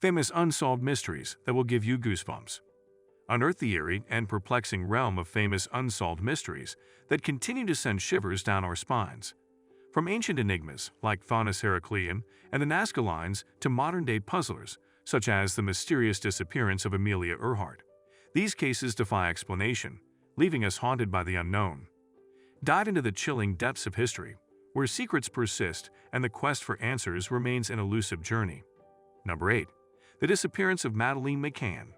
Famous unsolved mysteries that will give you goosebumps. Unearth the eerie and perplexing realm of famous unsolved mysteries that continue to send shivers down our spines. From ancient enigmas like Faunus Heracleum and the Nazca lines to modern-day puzzlers such as the mysterious disappearance of Amelia Earhart, these cases defy explanation, leaving us haunted by the unknown. Dive into the chilling depths of history, where secrets persist and the quest for answers remains an elusive journey. Number 8. The disappearance of Madeleine McCann.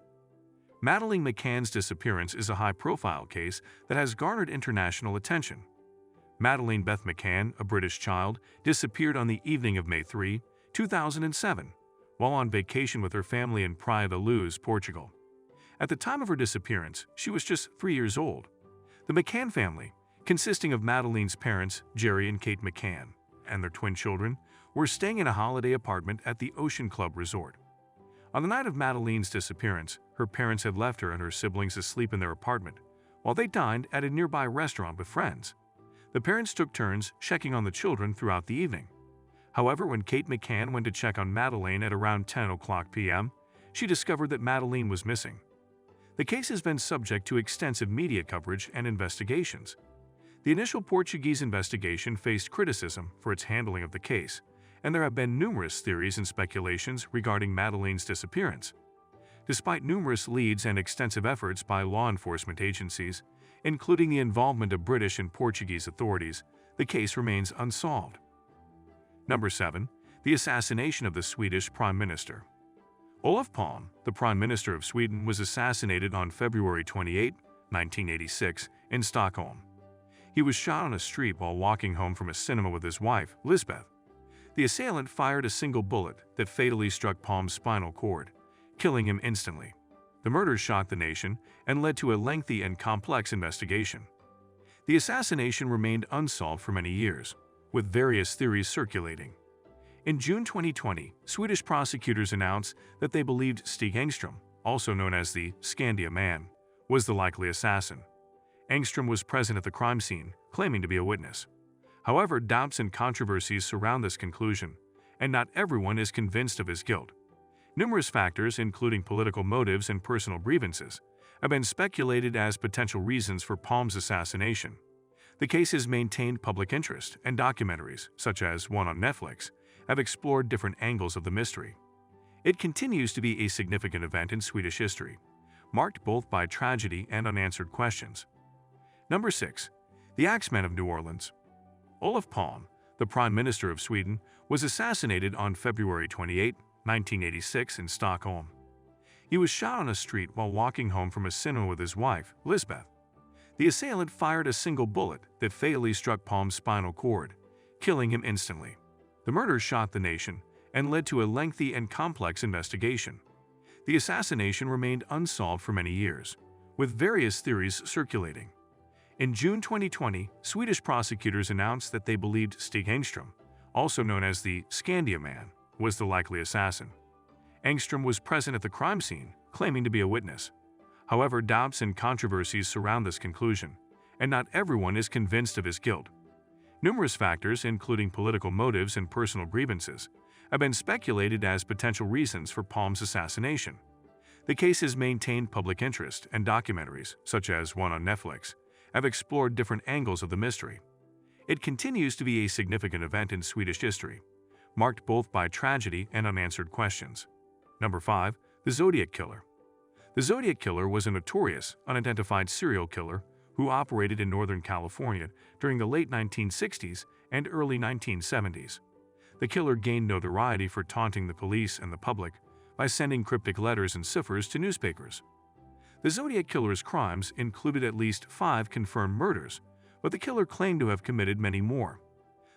Madeleine McCann's disappearance is a high-profile case that has garnered international attention. Madeleine Beth McCann, a British child, disappeared on the evening of May 3, 2007, while on vacation with her family in Praia da Luz, Portugal. At the time of her disappearance, she was just 3 years old. The McCann family, consisting of Madeleine's parents, Jerry and Kate McCann, and their twin children, were staying in a holiday apartment at the Ocean Club Resort. On the night of Madeleine's disappearance, her parents had left her and her siblings asleep in their apartment, while they dined at a nearby restaurant with friends. The parents took turns checking on the children throughout the evening. However, when Kate McCann went to check on Madeleine at around 10:00 p.m., she discovered that Madeleine was missing. The case has been subject to extensive media coverage and investigations. The initial Portuguese investigation faced criticism for its handling of the case, and there have been numerous theories and speculations regarding Madeleine's disappearance. Despite numerous leads and extensive efforts by law enforcement agencies, including the involvement of British and Portuguese authorities, the case remains unsolved. Number 7. The assassination of the Swedish Prime Minister. Olof Palme, the Prime Minister of Sweden, was assassinated on February 28, 1986, in Stockholm. He was shot on a street while walking home from a cinema with his wife, Lisbeth. The assailant fired a single bullet that fatally struck Palme's spinal cord, killing him instantly. The murder shocked the nation and led to a lengthy and complex investigation. The assassination remained unsolved for many years, with various theories circulating. In June 2020, Swedish prosecutors announced that they believed Stig Engström, also known as the Skandia Man, was the likely assassin. Engström was present at the crime scene, claiming to be a witness. However, doubts and controversies surround this conclusion, and not everyone is convinced of his guilt. Numerous factors, including political motives and personal grievances, have been speculated as potential reasons for Palme's assassination. The case has maintained public interest, and documentaries, such as one on Netflix, have explored different angles of the mystery. It continues to be a significant event in Swedish history, marked both by tragedy and unanswered questions. Number 6. The Axeman of New Orleans. Olof Palme, the Prime Minister of Sweden, was assassinated on February 28, 1986, in Stockholm. He was shot on a street while walking home from a cinema with his wife, Lisbeth. The assailant fired a single bullet that fatally struck Palme's spinal cord, killing him instantly. The murder shocked the nation and led to a lengthy and complex investigation. The assassination remained unsolved for many years, with various theories circulating. In June 2020, Swedish prosecutors announced that they believed Stig Engström, also known as the Skandia Man, was the likely assassin. Engström was present at the crime scene, claiming to be a witness. However, doubts and controversies surround this conclusion, and not everyone is convinced of his guilt. Numerous factors, including political motives and personal grievances, have been speculated as potential reasons for Palme's assassination. The case has maintained public interest, and documentaries, such as one on Netflix, have explored different angles of the mystery. It continues to be a significant event in Swedish history, marked both by tragedy and unanswered questions. Number 5. The Zodiac Killer. The Zodiac Killer was a notorious, unidentified serial killer who operated in Northern California during the late 1960s and early 1970s. The killer gained notoriety for taunting the police and the public by sending cryptic letters and ciphers to newspapers. The Zodiac Killer's crimes included at least 5 confirmed murders, but the killer claimed to have committed many more.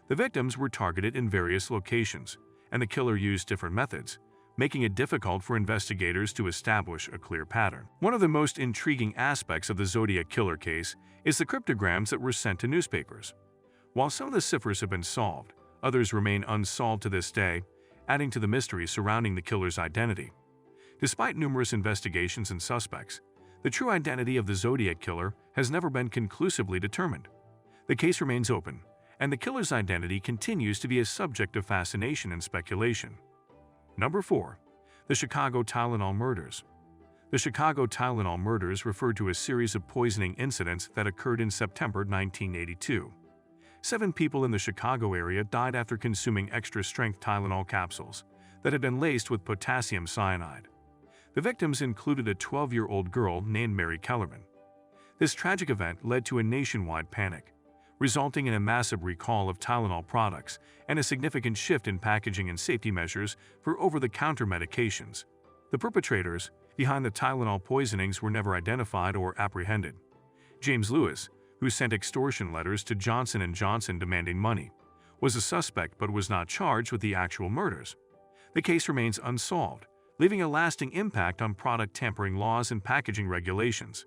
The victims were targeted in various locations, and the killer used different methods, making it difficult for investigators to establish a clear pattern. One of the most intriguing aspects of the Zodiac Killer case is the cryptograms that were sent to newspapers. While some of the ciphers have been solved, others remain unsolved to this day, adding to the mystery surrounding the killer's identity. Despite numerous investigations and suspects, the true identity of the Zodiac Killer has never been conclusively determined. The case remains open, and the killer's identity continues to be a subject of fascination and speculation. Number 4. The Chicago Tylenol murders. The Chicago Tylenol murders refer to a series of poisoning incidents that occurred in September 1982. 7 people in the Chicago area died after consuming extra-strength Tylenol capsules that had been laced with potassium cyanide. The victims included a 12-year-old girl named Mary Kellerman. This tragic event led to a nationwide panic, resulting in a massive recall of Tylenol products and a significant shift in packaging and safety measures for over-the-counter medications. The perpetrators behind the Tylenol poisonings were never identified or apprehended. James Lewis, who sent extortion letters to Johnson & Johnson demanding money, was a suspect but was not charged with the actual murders. The case remains unsolved, leaving a lasting impact on product tampering laws and packaging regulations.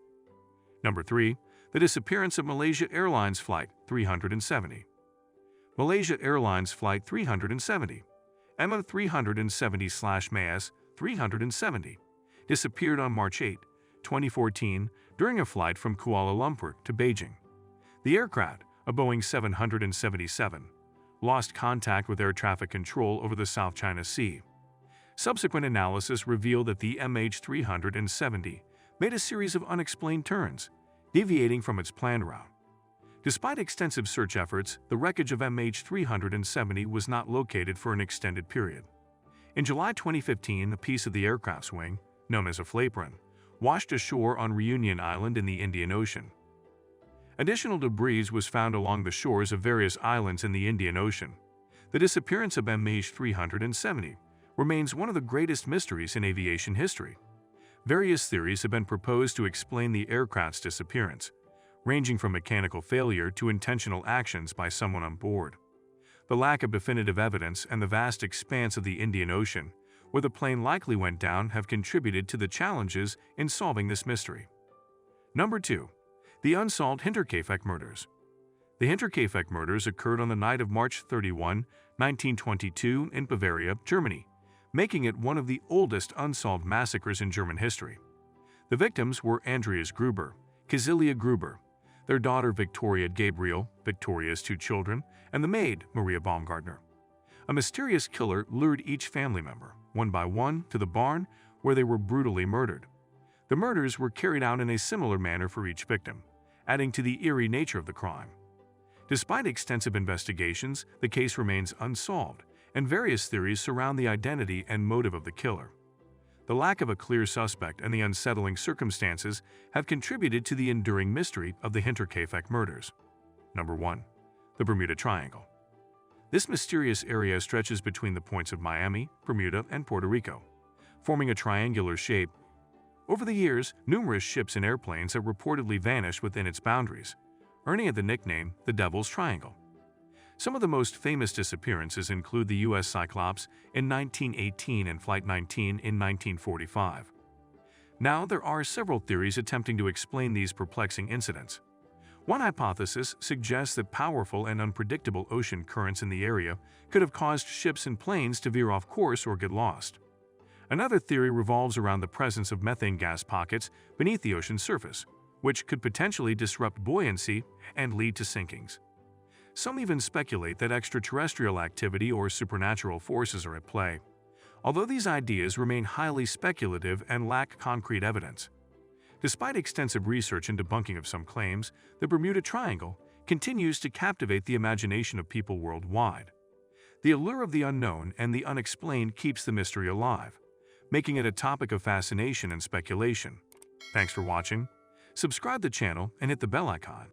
Number 3. The disappearance of Malaysia Airlines Flight 370. Malaysia Airlines Flight 370, MA370/MAS 370, disappeared on March 8, 2014, during a flight from Kuala Lumpur to Beijing. The aircraft, a Boeing 777, lost contact with air traffic control over the South China Sea. Subsequent analysis revealed that the MH370 made a series of unexplained turns, deviating from its planned route. Despite extensive search efforts, the wreckage of MH370 was not located for an extended period. In July 2015, a piece of the aircraft's wing, known as a flaperon, washed ashore on Reunion Island in the Indian Ocean. Additional debris was found along the shores of various islands in the Indian Ocean. The disappearance of MH370 remains one of the greatest mysteries in aviation history. Various theories have been proposed to explain the aircraft's disappearance, ranging from mechanical failure to intentional actions by someone on board. The lack of definitive evidence and the vast expanse of the Indian Ocean, where the plane likely went down, have contributed to the challenges in solving this mystery. Number 2. The unsolved Hinterkaifeck murders. The Hinterkaifeck murders occurred on the night of March 31, 1922 in Bavaria, Germany, making it one of the oldest unsolved massacres in German history. The victims were Andreas Gruber, Casilia Gruber, their daughter Victoria Gabriel, Victoria's 2 children, and the maid Maria Baumgartner. A mysterious killer lured each family member, one by one, to the barn where they were brutally murdered. The murders were carried out in a similar manner for each victim, adding to the eerie nature of the crime. Despite extensive investigations, the case remains unsolved, and various theories surround the identity and motive of the killer. The lack of a clear suspect and the unsettling circumstances have contributed to the enduring mystery of the Hinterkaifeck murders. Number 1. The Bermuda Triangle. This mysterious area stretches between the points of Miami, Bermuda, and Puerto Rico, forming a triangular shape. Over the years, numerous ships and airplanes have reportedly vanished within its boundaries, earning it the nickname the Devil's Triangle. Some of the most famous disappearances include the U.S. Cyclops in 1918 and Flight 19 in 1945. Now, there are several theories attempting to explain these perplexing incidents. One hypothesis suggests that powerful and unpredictable ocean currents in the area could have caused ships and planes to veer off course or get lost. Another theory revolves around the presence of methane gas pockets beneath the ocean's surface, which could potentially disrupt buoyancy and lead to sinkings. Some even speculate that extraterrestrial activity or supernatural forces are at play, although these ideas remain highly speculative and lack concrete evidence. Despite extensive research and debunking of some claims, the Bermuda Triangle continues to captivate the imagination of people worldwide. The allure of the unknown and the unexplained keeps the mystery alive, making it a topic of fascination and speculation. Thanks for watching. Subscribe to the channel and hit the bell icon